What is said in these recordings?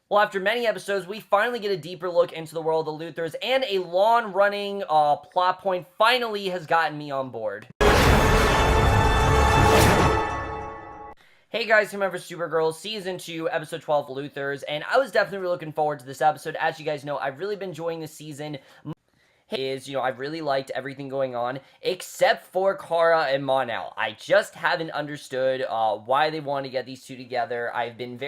Well, after many episodes, we finally get a deeper look into the world of the Luthors, and a long-running plot point finally has gotten me on board. Hey guys, remember Supergirl, Season 2, Episode 12, Luthors, and I was definitely looking forward to this episode. As you guys know, I've really been enjoying this season. I've really liked everything going on, except for Kara and Mon-El. I just haven't understood why they want to get these two together. I've been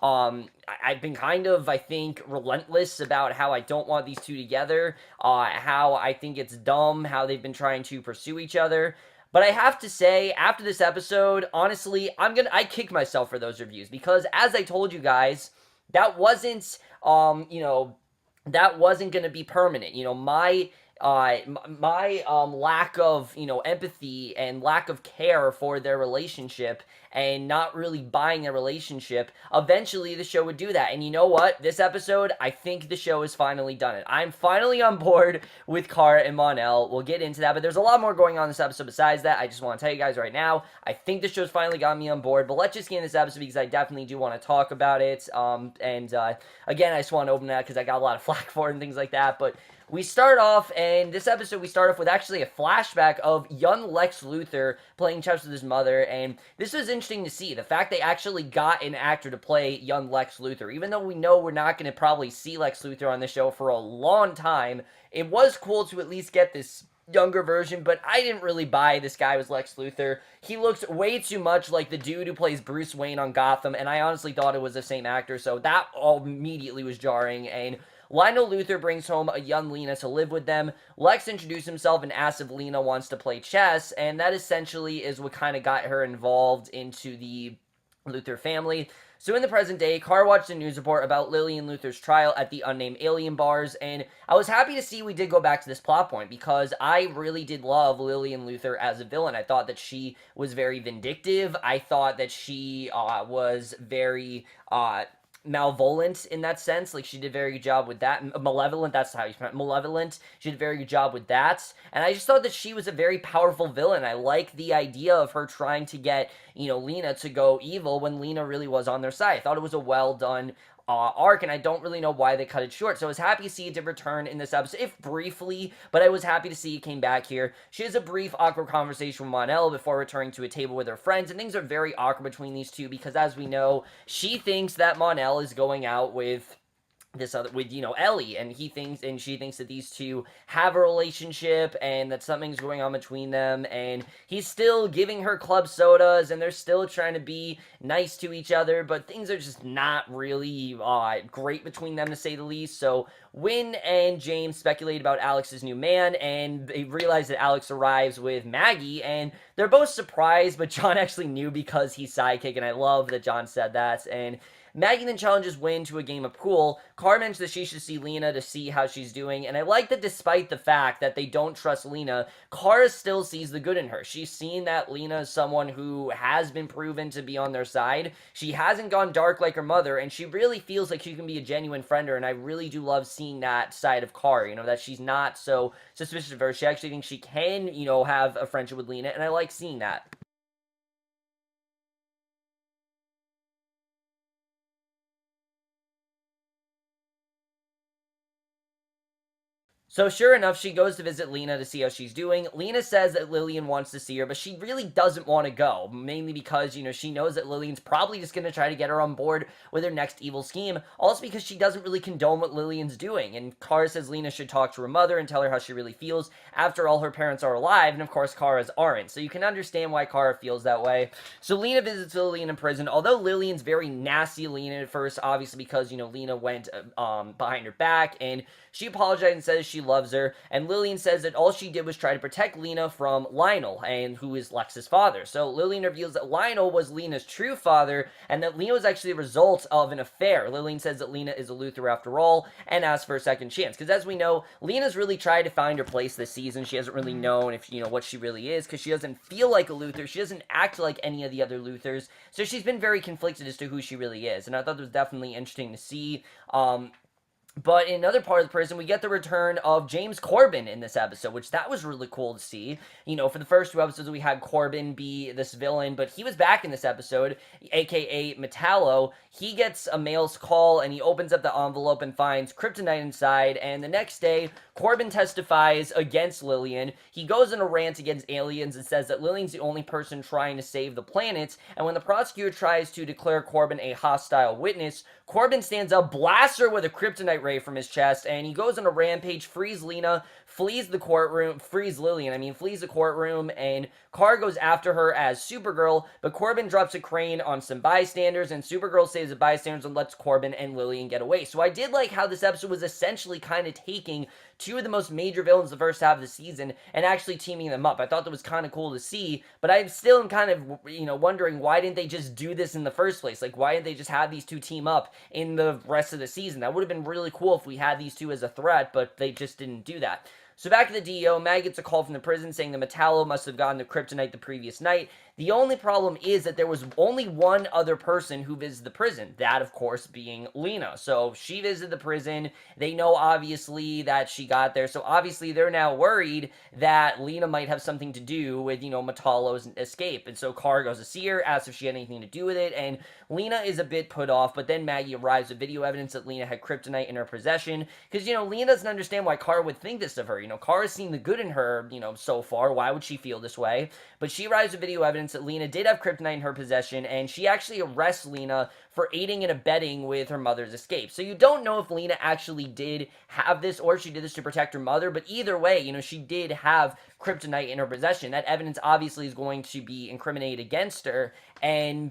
I've been kind of, I think, relentless about how I don't want these two together, how I think it's dumb, how they've been trying to pursue each other. But I have to say, after this episode, honestly, I kick myself for those reviews, because as I told you guys, that wasn't, that wasn't going to be permanent. My lack of, empathy and lack of care for their relationship and not really buying their relationship, eventually the show would do that. And you know what? This episode, I think the show has finally done it. I'm finally on board with Kara and Mon-El. We'll get into that, but there's a lot more going on in this episode besides that. I just want to tell you guys right now, I think the show's finally got me on board, but let's just get into this episode because I definitely do want to talk about it. Again, I just want to open that because I got a lot of flack for it and things like that, but we start off, and this episode we start off with actually a flashback of young Lex Luthor playing chess with his mother, and this was interesting to see. The fact they actually got an actor to play young Lex Luthor, even though we know we're not going to probably see Lex Luthor on the show for a long time, it was cool to at least get this younger version, but I didn't really buy this guy was Lex Luthor. He looks way too much like the dude who plays Bruce Wayne on Gotham, and I honestly thought it was the same actor, so that all immediately was jarring. And Lionel Luthor brings home a young Lina to live with them. Lex introduced himself and asks if Lina wants to play chess, and that essentially is what kind of got her involved into the Luthor family. So in the present day, Kara watched a news report about Lillian Luthor's trial at the unnamed alien bars, and I was happy to see we did go back to this plot point, because I really did love Lillian Luthor as a villain. I thought that she was very vindictive. I thought that she was very malevolent in that sense. Like, she did a very good job with that. Malevolent, that's how you pronounce it. Malevolent. She did a very good job with that. And I just thought that she was a very powerful villain. I like the idea of her trying to get, Lina to go evil when Lina really was on their side. I thought it was a well done arc, and I don't really know why they cut it short. So I was happy to see it did return in this episode, if briefly, but I was happy to see it came back here. She has a brief, awkward conversation with Mon-El before returning to a table with her friends, and things are very awkward between these two, because as we know, she thinks that Mon-El is going out with Ellie, and she thinks that these two have a relationship and that something's going on between them, and he's still giving her club sodas and they're still trying to be nice to each other, but things are just not really great between them, to say the least. So Wynn and James speculate about Alex's new man, and they realize that Alex arrives with Maggie, and they're both surprised, but John actually knew because he's sidekick, and I love that John said that. And Maggie then challenges Wynn to a game of pool. Kara mentions that she should see Lina to see how she's doing, and I like that despite the fact that they don't trust Lina, Kara still sees the good in her. She's seen that Lina is someone who has been proven to be on their side. She hasn't gone dark like her mother, and she really feels like she can be a genuine friend to her, and I really do love seeing that side of Kara, that she's not so suspicious of her. She actually thinks she can, have a friendship with Lina, and I like seeing that. So sure enough, she goes to visit Lina to see how she's doing. Lina says that Lillian wants to see her, but she really doesn't want to go, mainly because, she knows that Lillian's probably just going to try to get her on board with her next evil scheme, also because she doesn't really condone what Lillian's doing, and Kara says Lina should talk to her mother and tell her how she really feels. After all, her parents are alive, and of course Kara's aren't, so you can understand why Kara feels that way. So Lina visits Lillian in prison, although Lillian's very nasty to Lina at first, obviously because, Lina went behind her back, and she apologized and says she loves her, and Lillian says that all she did was try to protect Lina from Lionel, and who is Lex's father. So Lillian reveals that Lionel was Lina's true father, and that Lina was actually the result of an affair. Lillian says that Lina is a Luthor after all, and asks for a second chance, because as we know, Lina's really tried to find her place this season. She hasn't really known if, what she really is, because she doesn't feel like a Luthor. She doesn't act like any of the other Luthors, so she's been very conflicted as to who she really is, and I thought it was definitely interesting to see. But in another part of the prison, we get the return of James Corbin in this episode, which that was really cool to see. For the first two episodes, we had Corbin be this villain, but he was back in this episode, aka Metallo. He gets a mail's call, and he opens up the envelope and finds kryptonite inside, and the next day, Corbin testifies against Lillian. He goes in a rant against aliens and says that Lillian's the only person trying to save the planet, and when the prosecutor tries to declare Corbin a hostile witness, Corbin stands up, blasts her with a kryptonite ray from his chest, and he goes on a rampage, frees Lillian, flees the courtroom, and Kara goes after her as Supergirl, but Corbin drops a crane on some bystanders, and Supergirl saves the bystanders and lets Corbin and Lillian get away. So I did like how this episode was essentially kind of taking two of the most major villains the first half of the season and actually teaming them up. I thought that was kind of cool to see, but I still am kind of, wondering why didn't they just do this in the first place? Like, why didn't they just have these two team up in the rest of the season? That would have been really cool if we had these two as a threat, but they just didn't do that. So back at the DEO, Mag gets a call from the prison saying that Metallo must have gotten the kryptonite the previous night. The only problem is that there was only one other person who visited the prison, that, of course, being Lena. So she visited the prison. They know, obviously, that she got there. So obviously, they're now worried that Lena might have something to do with, Metallo's escape. And so Kara goes to see her, asks if she had anything to do with it, and Lena is a bit put off, but then Maggie arrives with video evidence that Lena had kryptonite in her possession. Because, Lena doesn't understand why Kara would think this of her. Kara's seen the good in her, so far. Why would she feel this way? But she arrives with video evidence that Lena did have kryptonite in her possession, and she actually arrests Lena for aiding and abetting with her mother's escape. So you don't know if Lena actually did have this, or if she did this to protect her mother, but either way, she did have kryptonite in her possession. That evidence obviously is going to be incriminated against her, and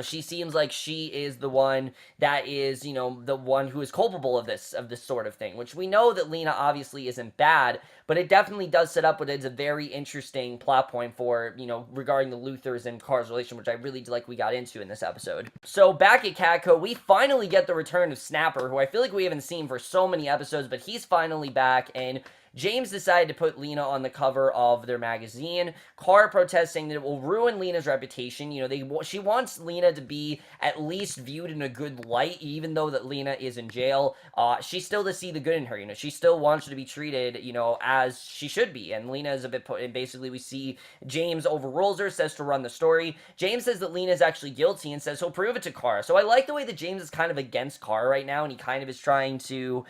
she seems like she is the one that is, the one who is culpable of this sort of thing, which we know that Lena obviously isn't bad, but it definitely does set up what is a very interesting plot point for, regarding the Luthors and Kara's relation, which I really like we got into in this episode. So back at Catco, we finally get the return of Snapper, who I feel like we haven't seen for so many episodes, but he's finally back, and James decided to put Lena on the cover of their magazine. Kara protests, saying that it will ruin Lena's reputation. She wants Lena to be at least viewed in a good light, even though that Lena is in jail. She still does see the good in her. She still wants her to be treated, as she should be. And Lena is a bit and basically we see James overrules her, says to run the story. James says that Lena is actually guilty and says he'll prove it to Kara. So I like the way that James is kind of against Kara right now, and he kind of is trying to,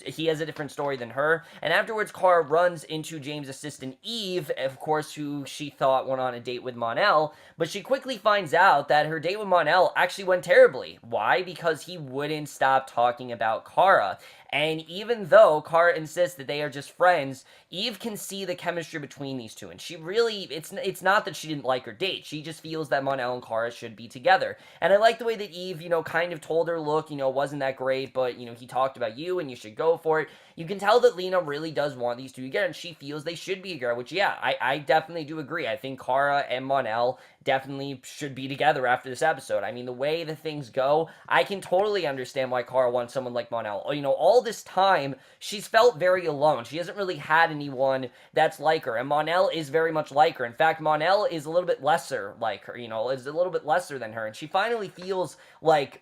he has a different story than her. And afterwards, Kara runs into James' assistant Eve, of course, who she thought went on a date with Mon-El, but she quickly finds out that her date with Mon-El actually went terribly. Why? Because he wouldn't stop talking about Kara. And even though Kara insists that they are just friends, Eve can see the chemistry between these two. And she really, it's not that she didn't like her date. She just feels that Mon-El and Kara should be together. And I like the way that Eve, kind of told her, look, wasn't that great, but, he talked about you and you should go for it. You can tell that Lena really does want these two together, and she feels they should be together, which, yeah, I definitely do agree. I think Kara and Mon-El definitely should be together after this episode. I mean, the way the things go, I can totally understand why Kara wants someone like Mon-El. All this time, she's felt very alone. She hasn't really had anyone that's like her, and Mon-El is very much like her. In fact, Mon-El is a little bit lesser like her, is a little bit lesser than her, and she finally feels like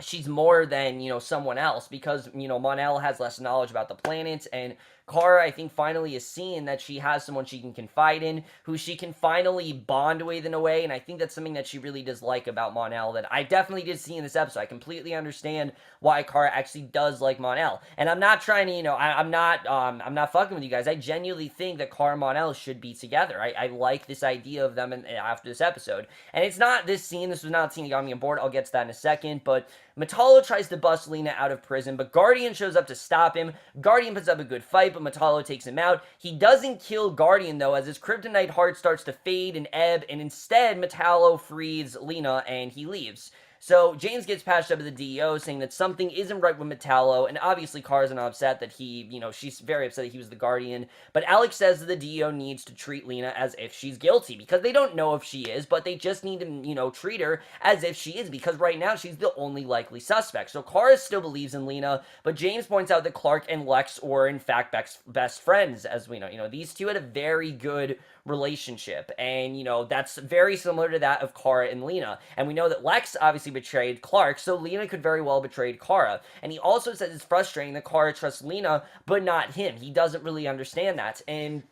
she's more than, someone else, because, Mon-El has less knowledge about the planet, and Kara, I think, finally is seeing that she has someone she can confide in, who she can finally bond with in a way, and I think that's something that she really does like about Mon-El that I definitely did see in this episode. I completely understand why Kara actually does like Mon-El, and I'm not trying to, I'm not fucking with you guys. I genuinely think that Kara and Mon-El should be together. I like this idea of them after this episode, and it's not this scene. This was not a scene that got me on board. I'll get to that in a second, but Metallo tries to bust Lena out of prison, but Guardian shows up to stop him. Guardian puts up a good fight, but Metallo takes him out. He doesn't kill Guardian, though, as his kryptonite heart starts to fade and ebb, and instead Metallo frees Lena, and he leaves. So James gets patched up to the DEO, saying that something isn't right with Metallo, and obviously Kara's not upset that he, she's very upset that he was the Guardian, but Alex says that the DEO needs to treat Lena as if she's guilty, because they don't know if she is, but they just need to, treat her as if she is, because right now she's the only likely suspect. So Kara still believes in Lena, but James points out that Clark and Lex were, in fact, best friends, as we know. These two had a very good relationship. And, that's very similar to that of Kara and Lena. And we know that Lex obviously betrayed Clark, so Lena could very well betray Kara. And he also says it's frustrating that Kara trusts Lena, but not him. He doesn't really understand that. And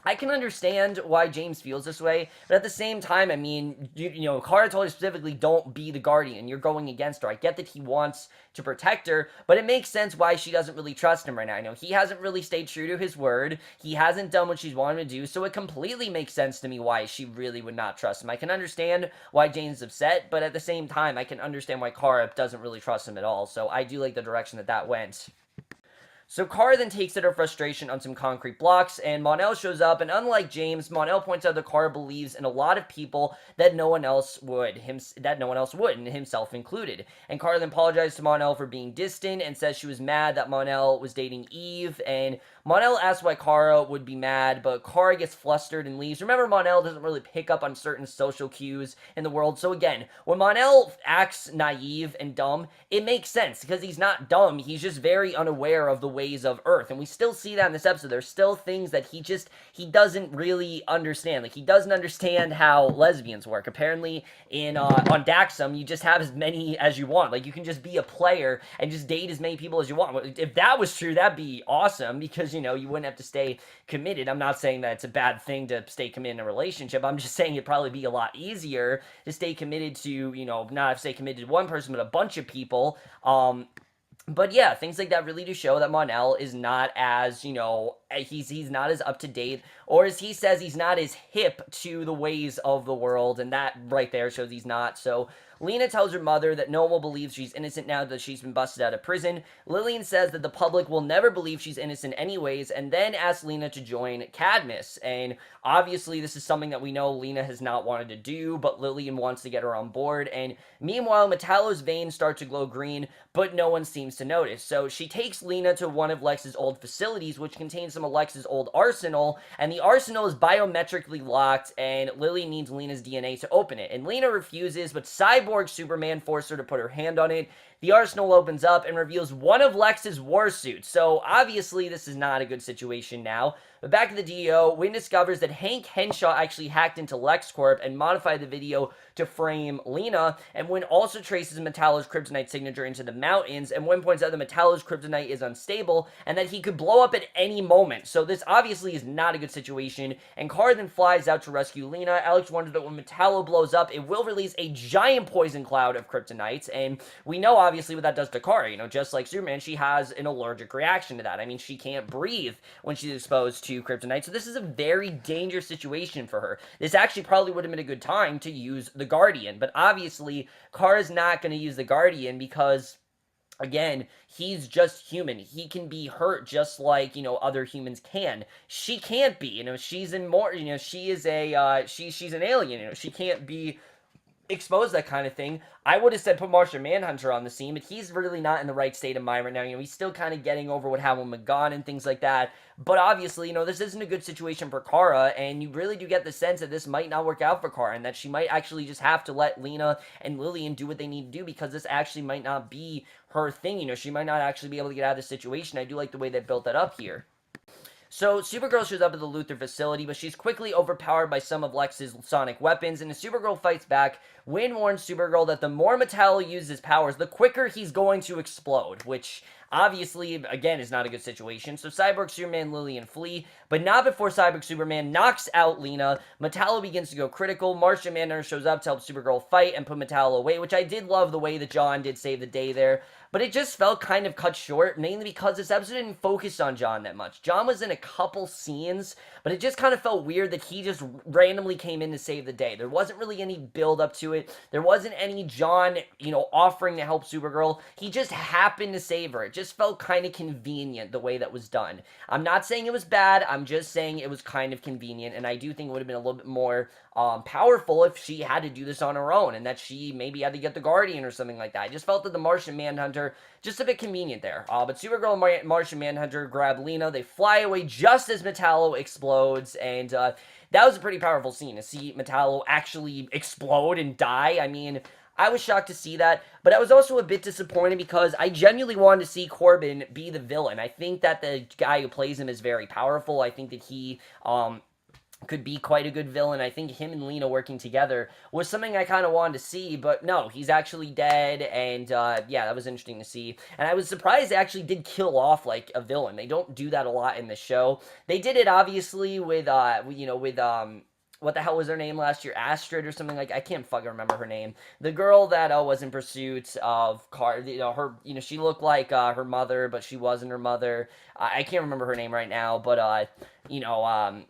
I can understand why James feels this way, but at the same time, I mean, Kara told her specifically, don't be the Guardian. You're going against her. I get that he wants to protect her, but it makes sense why she doesn't really trust him right now. He hasn't really stayed true to his word. He hasn't done what she's wanted to do, so it completely makes sense to me why she really would not trust him. I can understand why James is upset, but at the same time, I can understand why Kara doesn't really trust him at all, so I do like the direction that went. So Kara then takes out her frustration on some concrete blocks, and Mon-El shows up, and unlike James, Mon-El points out that Kara believes in a lot of people that no one else would, and himself included. And Kara then apologizes to Mon-El for being distant, and says she was mad that Mon-El was dating Eve, and Mon-El asks why Kara would be mad, but Kara gets flustered and leaves. Remember, Mon-El doesn't really pick up on certain social cues in the world, so again, when Mon-El acts naive and dumb, it makes sense, because he's not dumb, he's just very unaware of the ways of Earth, and we still see that in this episode. There's still things that he doesn't really understand. Like, he doesn't understand how lesbians work. Apparently, on Daxam, you just have as many as you want. Like, you can just be a player and just date as many people as you want. If that was true, that'd be awesome, because, you wouldn't have to stay committed. I'm not saying that it's a bad thing to stay committed in a relationship. I'm just saying it'd probably be a lot easier to stay committed to, not stay committed to one person, but a bunch of people. But yeah, things like that really do show that Mon-El is not as, he's not as up to date, or as he says, he's not as hip to the ways of the world, and that right there shows he's not. So Lena tells her mother that no one will believe she's innocent now that she's been busted out of prison. Lillian says that the public will never believe she's innocent anyways, and then asks Lena to join Cadmus. And obviously this is something that we know Lena has not wanted to do, but Lillian wants to get her on board. And meanwhile, Metallo's veins start to glow green, but no one seems to notice. So she takes Lena to one of Lex's old facilities, which contains some of Lex's old arsenal, and the arsenal is biometrically locked, and Lily needs Lena's DNA to open it. And Lena refuses, but Cyborg Superman forced her to put her hand on it. The arsenal opens up and reveals one of Lex's war suits. So obviously this is not a good situation now. But back at the DEO, Wynn discovers that Hank Henshaw actually hacked into LexCorp and modified the video to frame Lena. And Wynn also traces Metallo's kryptonite signature into the mountains. And Wynn points out that Metallo's kryptonite is unstable and that he could blow up at any moment. So this obviously is not a good situation. And Kara then flies out to rescue Lena. Alex wonders that when Metallo blows up, it will release a giant poison cloud of kryptonite. And we know obviously what that does to Kara. Just like Superman, she has an allergic reaction to that. I mean, she can't breathe when she's exposed to kryptonite. So this is a very dangerous situation for her. This actually probably would have been a good time to use the Guardian. But obviously, Kara's not going to use the Guardian because, again, he's just human. He can be hurt just like, other humans can. She can't be. She's she is she's an alien. She can't be exposed that kind of thing. I would have said put Martian Manhunter on the scene, but he's really not in the right state of mind right now. He's still kind of getting over what happened with Mehcad and things like that. But obviously, this isn't a good situation for Kara, and you really do get the sense that this might not work out for Kara, and that she might actually just have to let Lena and Lillian do what they need to do, because this actually might not be her thing. She might not actually be able to get out of this situation. I do like the way they built that up here. So, Supergirl shows up at the Luthor facility, but she's quickly overpowered by some of Lex's sonic weapons, and as Supergirl fights back, Wynn warns Supergirl that the more Metallo uses his powers, the quicker he's going to explode, which obviously, again, is not a good situation. So Cyborg Superman and Lillian flee, but not before Cyborg Superman knocks out Lena. Metallo begins to go critical. Martian Manhunter shows up to help Supergirl fight and put Metallo away, which I did love the way that John did save the day there. But it just felt kind of cut short, mainly because this episode didn't focus on John that much. John was in a couple scenes, but it just kind of felt weird that he just randomly came in to save the day. There wasn't really any build up to it. There wasn't any John, offering to help Supergirl. He just happened to save her. It just felt kind of convenient the way that was done. I'm not saying it was bad. I'm just saying it was kind of convenient, and I do think it would have been a little bit more powerful if she had to do this on her own, and that she maybe had to get the Guardian or something like that. I just felt that the Martian Manhunter, just a bit convenient there. But Supergirl and Martian Manhunter grab Lena. They fly away just as Metallo explodes, and that was a pretty powerful scene to see Metallo actually explode and die. I mean, I was shocked to see that, but I was also a bit disappointed because I genuinely wanted to see Corbin be the villain. I think that the guy who plays him is very powerful. I think that he could be quite a good villain. I think him and Lena working together was something I kind of wanted to see, but no, he's actually dead, and yeah, that was interesting to see. And I was surprised they actually did kill off like a villain. They don't do that a lot in the show. They did it obviously with what the hell was her name last year? Astrid or something like I can't fucking remember her name. The girl that was in pursuit of her. She looked like her mother, but she wasn't her mother. I can't remember her name right now, but you know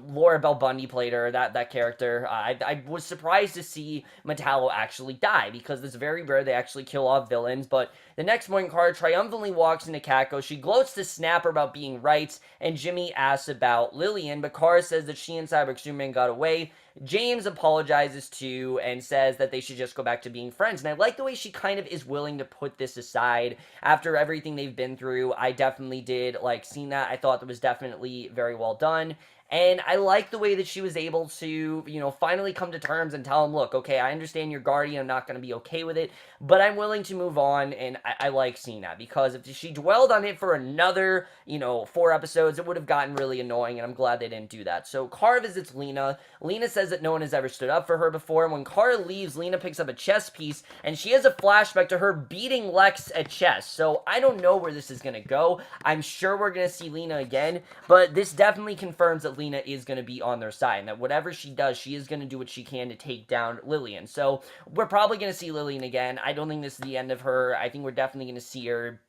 Laura Bell Bundy played her, that character. I was surprised to see Metallo actually die, because it's very rare they actually kill off villains. But the next morning, Kara triumphantly walks into Kako. She gloats to Snapper about being right, and Jimmy asks about Lillian, but Kara says that she and Cyborg Superman got away. James apologizes too and says that they should just go back to being friends. And I like the way she kind of is willing to put this aside after everything they've been through. I definitely did like seeing that. I thought that was definitely very well done. And I like the way that she was able to, finally come to terms and tell him, look, okay, I understand you're Guardian. I'm not going to be okay with it, but I'm willing to move on. And I like seeing that, because if she dwelled on it for another, 4 episodes, it would have gotten really annoying. And I'm glad they didn't do that. So Kara visits Lena. Lena says that no one has ever stood up for her before. And when Kara leaves, Lena picks up a chess piece, and she has a flashback to her beating Lex at chess. So I don't know where this is going to go. I'm sure we're going to see Lena again, but this definitely confirms that Lena is going to be on their side, and that whatever she does, she is going to do what she can to take down Lillian. So we're probably going to see Lillian again. I don't think this is the end of her. I think we're definitely going to see her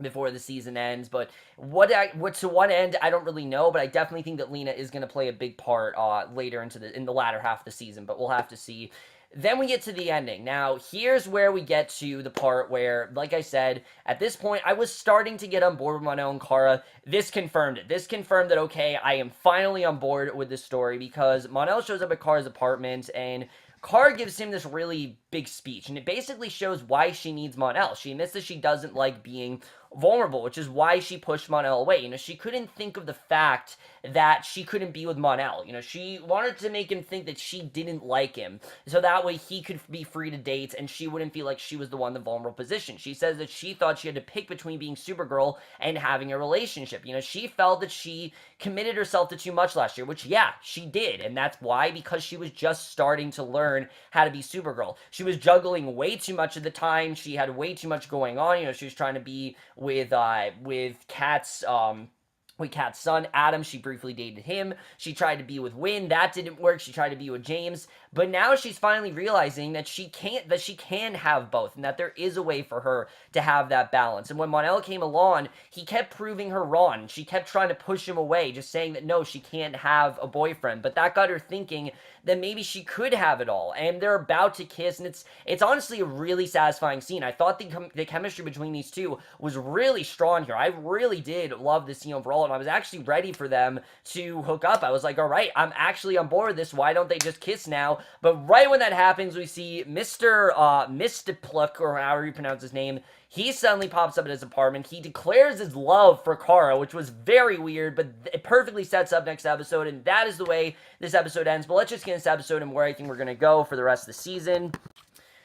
before the season ends, but what to what end, I don't really know, but I definitely think that Lena is going to play a big part later in the latter half of the season, but we'll have to see. Then we get to the ending. Now, here's where we get to the part where, like I said, at this point, I was starting to get on board with Monel and Kara. This confirmed it. This confirmed that, okay, I am finally on board with this story, because Monel shows up at Kara's apartment, and Kara gives him this really big speech, and it basically shows why she needs Monel. She admits that she doesn't like being vulnerable, which is why she pushed Monel away. She couldn't think of the fact that she couldn't be with Monel. She wanted to make him think that she didn't like him, so that way he could be free to date, and she wouldn't feel like she was the one in the vulnerable position. She says that she thought she had to pick between being Supergirl and having a relationship. She felt that she committed herself to too much last year, which, yeah, she did, and that's why, because she was just starting to learn how to be Supergirl. She was juggling way too much at the time. She had way too much going on. She was trying to be with Kat's son, Adam. She briefly dated him. She tried to be with Wynn. That didn't work. She tried to be with James. But now she's finally realizing that she can have both, and that there is a way for her to have that balance. And when Monel came along, he kept proving her wrong. She kept trying to push him away, just saying that no, she can't have a boyfriend. But that got her thinking that maybe she could have it all. And they're about to kiss, and it's honestly a really satisfying scene. I thought the chemistry between these two was really strong here. I really did love the scene overall, and I was actually ready for them to hook up. I was like, all right, I'm actually on board with this. Why don't they just kiss now? But right when that happens, we see Mr. Pluck, or however you pronounce his name. He suddenly pops up at his apartment. He declares his love for Kara, which was very weird, but it perfectly sets up next episode, and that is the way this episode ends. But let's just get into this episode and where I think we're going to go for the rest of the season.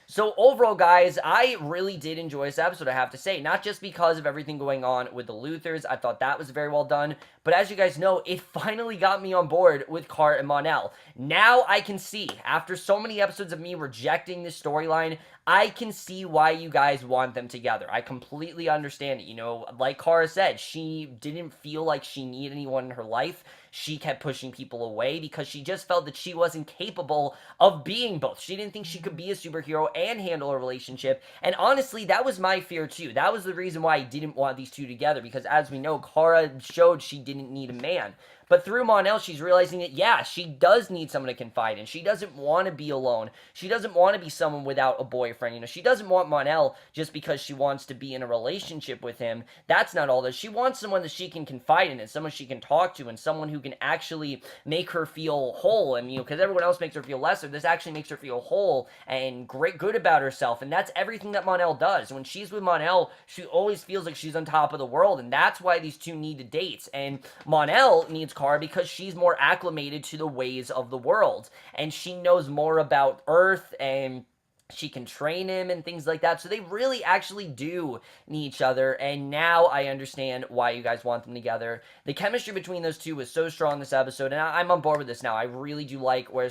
So overall, guys, I really did enjoy this episode, I have to say. Not just because of everything going on with the Luthors. I thought that was very well done. But as you guys know, it finally got me on board with Kara and Monel. Now I can see, after so many episodes of me rejecting this storyline, I can see why you guys want them together. I completely understand it. Like Kara said, she didn't feel like she needed anyone in her life. She kept pushing people away because she just felt that she wasn't capable of being both. She didn't think she could be a superhero and handle a relationship. And honestly, that was my fear too. That was the reason why I didn't want these two together, because as we know, Kara showed she didn't need a man. But through Monel, she's realizing that, yeah, she does need someone to confide in. She doesn't want to be alone. She doesn't want to be someone without a boyfriend. She doesn't want Monel just because she wants to be in a relationship with him. That's not all that. She wants someone that she can confide in, and someone she can talk to, and someone who can actually make her feel whole. And, because everyone else makes her feel lesser, this actually makes her feel whole and good about herself. And that's everything that Monel does. When she's with Monel, she always feels like she's on top of the world, and that's why these two need to date. And Monel needs Kara because she's more acclimated to the ways of the world, and she knows more about Earth and she can train him and things like that. So they really actually do need each other. And now I understand why you guys want them together. The chemistry between those two was so strong this episode, and I'm on board with this now. I really do like where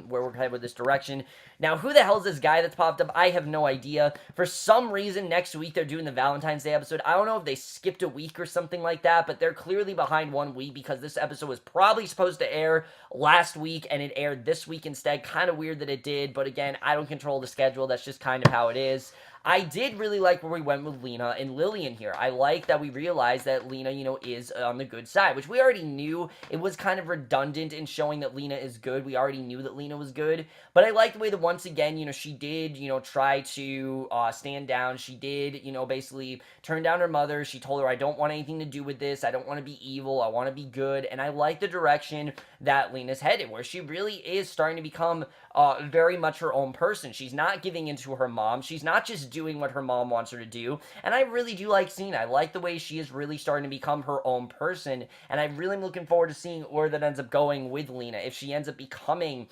we're headed with this direction. Now, who the hell is this guy that's popped up? I have no idea. For some reason, next week they're doing the Valentine's Day episode. I don't know if they skipped a week or something like that, but they're clearly behind 1 week because this episode was probably supposed to air last week and it aired this week instead. Kind of weird that it did, but again, I don't control the schedule. That's just kind of how it is. I did really like where we went with Lena and Lillian here. I like that we realized that Lena, is on the good side, which we already knew. It was kind of redundant in showing that Lena is good. We already knew that Lena was good, but I like the way that once again, she did, try to stand down. She did, basically turn down her mother. She told her, I don't want anything to do with this. I don't want to be evil. I want to be good, and I like the direction that Lena's headed, where she really is starting to become very much her own person. She's not giving in to her mom. She's not just doing what her mom wants her to do, and I really do like seeing that. I like the way she is really starting to become her own person, and I really am looking forward to seeing where that ends up going with Lena. If she ends up becoming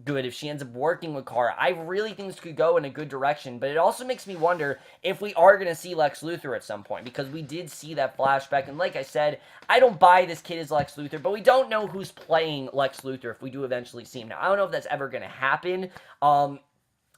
good, if she ends up working with Kara, I really think this could go in a good direction, but it also makes me wonder if we are going to see Lex Luthor at some point, because we did see that flashback, and like I said, I don't buy this kid as Lex Luthor, but we don't know who's playing Lex Luthor if we do eventually see him. Now, I don't know if that's ever going to happen,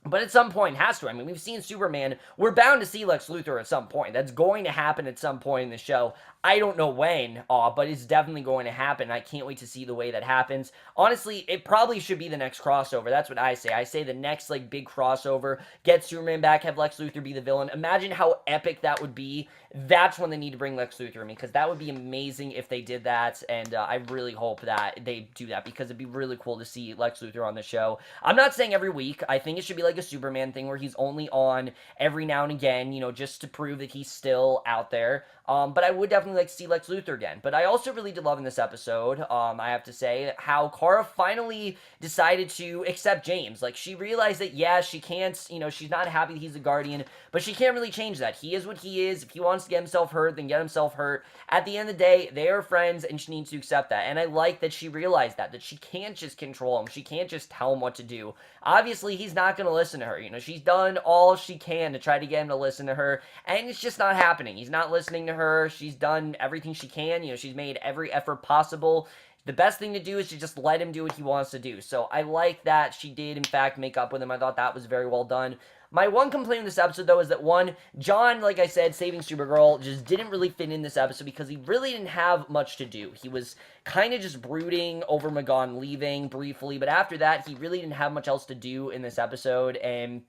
but at some point, it has to. I mean, we've seen Superman. We're bound to see Lex Luthor at some point. That's going to happen at some point in the show. I don't know when, but it's definitely going to happen. I can't wait to see the way that happens. Honestly, it probably should be the next crossover. That's what I say. I say the next, big crossover. Get Superman back, have Lex Luthor be the villain. Imagine how epic that would be. That's when they need to bring Lex Luthor in, because that would be amazing if they did that, and I really hope that they do that, because it'd be really cool to see Lex Luthor on the show. I'm not saying every week. I think it should be like a Superman thing where he's only on every now and again, just to prove that he's still out there. But I would definitely like to see Lex Luthor again. But I also really did love in this episode, I have to say, how Kara finally decided to accept James. She realized that, yeah, she can't, she's not happy that he's a Guardian, but she can't really change that. He is what he is. If he wants to get himself hurt, then get himself hurt. At the end of the day, they are friends, and she needs to accept that. And I like that she realized that she can't just control him. She can't just tell him what to do. Obviously, he's not going to listen to her. She's done all she can to try to get him to listen to her, and it's just not happening. He's not listening to her. She's done everything she can. She's made every effort possible. The best thing to do is to just let him do what he wants to do. So I like that she did, in fact, make up with him. I thought that was very well done. My one complaint in this episode, though, is that, one, John, like I said, saving Supergirl, just didn't really fit in this episode because he really didn't have much to do. He was kind of just brooding over Mehcad leaving briefly, but after that, he really didn't have much else to do in this episode, and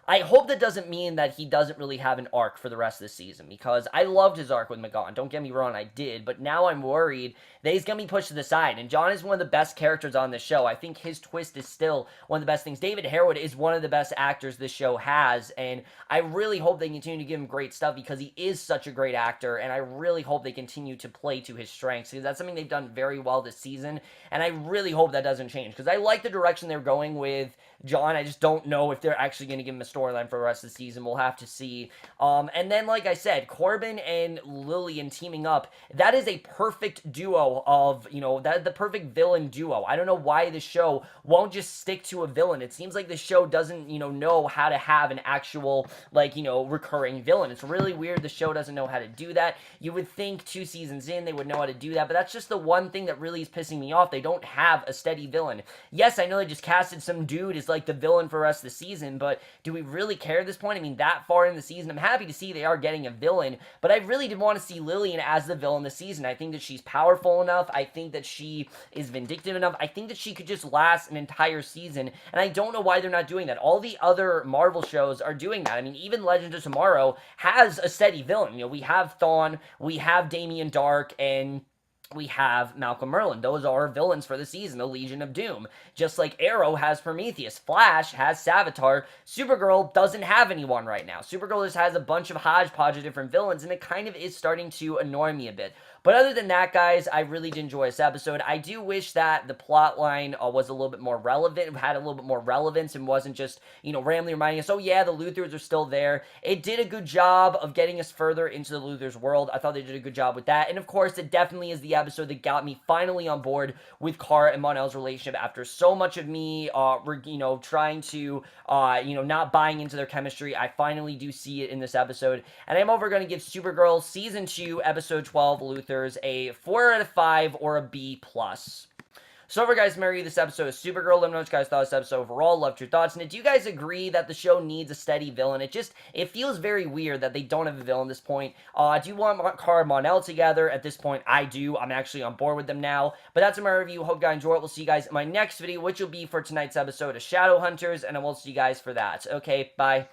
I hope that doesn't mean that he doesn't really have an arc for the rest of the season, because I loved his arc with Mehcad. Don't get me wrong, I did, but now I'm worried that he's going to be pushed to the side, and John is one of the best characters on this show. I think his twist is still one of the best things. David Harewood is one of the best actors this show has, and I really hope they continue to give him great stuff, because he is such a great actor, and I really hope they continue to play to his strengths, because that's something they've done very well this season, and I really hope that doesn't change, because I like the direction they're going with John. I just don't know if they're actually going to give him a storyline for the rest of the season. We'll have to see. And then, like I said, Corbin and Lillian teaming up, that is a perfect duo of, that the perfect villain duo. I don't know why the show won't just stick to a villain. It seems like the show doesn't, know how to have an actual, recurring villain. It's really weird the show doesn't know how to do that. You would think 2 seasons in they would know how to do that, but that's just the one thing that really is pissing me off. They don't have a steady villain. Yes, I know they just casted some dude as the villain for the rest of the season, but do we really care at this point? I mean, that far in the season, I'm happy to see they are getting a villain, but I really did want to see Lillian as the villain this season. I think that she's powerful enough. I think that she is vindictive enough. I think that she could just last an entire season, and I don't know why they're not doing that. All the other Marvel shows are doing that. I mean, even Legends of Tomorrow has a steady villain. We have Thawne, we have Damien Dark, and we have Malcolm Merlin. Those are villains for the season, the Legion of Doom. Just like Arrow has Prometheus, Flash has Savitar, Supergirl doesn't have anyone right now. Supergirl just has a bunch of hodgepodge of different villains, and it kind of is starting to annoy me a bit. But other than that, guys, I really did enjoy this episode. I do wish that the plot line was a little bit more relevant, had a little bit more relevance, and wasn't just, randomly reminding us, oh yeah, the Luthors are still there. It did a good job of getting us further into the Luthors world. I thought they did a good job with that. And of course, it definitely is the episode that got me finally on board with Kara and Mon-El's relationship after so much of me, trying to, not buying into their chemistry. I finally do see it in this episode, and I'm over going to give Supergirl Season 2, Episode 12, Luthors, a 4 out of 5 or a B+. So over, guys, Mary, this episode of Supergirl. Let me know what you guys thought of this episode overall. Loved your thoughts. And do you guys agree that the show needs a steady villain? It feels very weird that they don't have a villain at this point. Do you want Kara and Mon-El together? At this point, I do. I'm actually on board with them now. But that's my review. Hope you guys enjoy it. We'll see you guys in my next video, which will be for tonight's episode of Shadowhunters, and I will see you guys for that. Okay, bye.